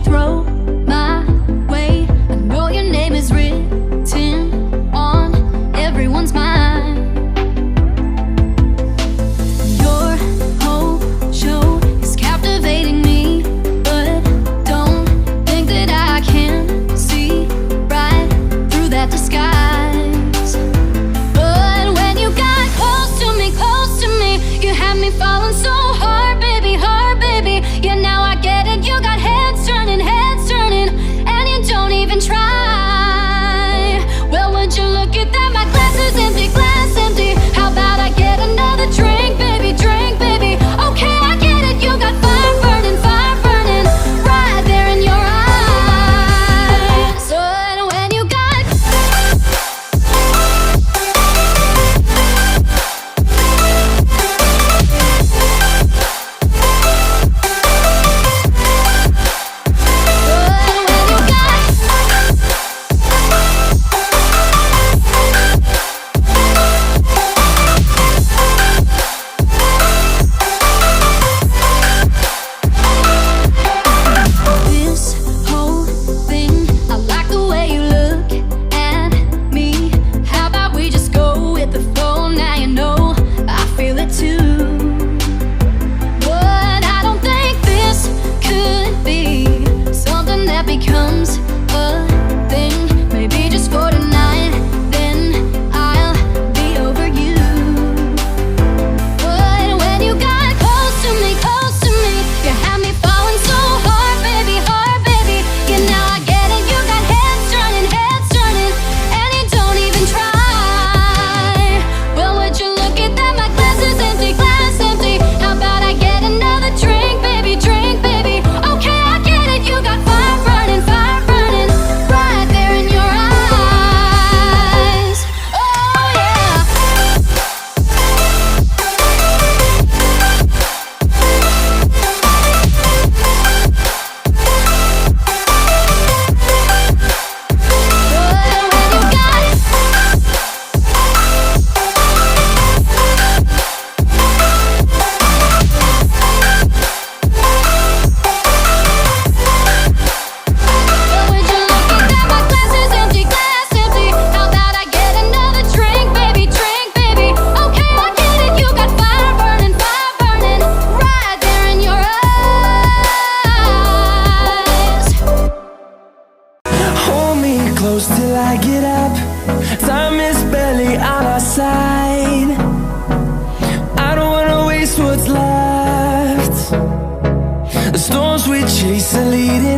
throw my way. I know your name is written on everyone's mind. Your whole show is captivating me, but don't think that I can see right through that disguise. But when you got close to me, you had me falling so hard, baby, hard, baby. Yeah, now I get it, you got heads turning, and you don't even try. Well, would you look at that, my glass is empty, glass empty. How about I get another drink, baby, drink, baby. Okay, I get it, you got fire burning, right there in your eyes. So when you got becomes a thing, maybe just for tonight, then I'll be over you. But when you got close to me, you had me falling so hard, baby, yeah, now I get it, you got heads turning, and you don't even try. Well, would you look at that, my glass is empty, glass empty. How about I get another drink, baby, drink, baby. Okay, I get it, you got fire burning, right there in your eyes. Oh yeah. Close till I get up. Time is barely on our side. I don't wanna waste what's left. The storms we chase are leading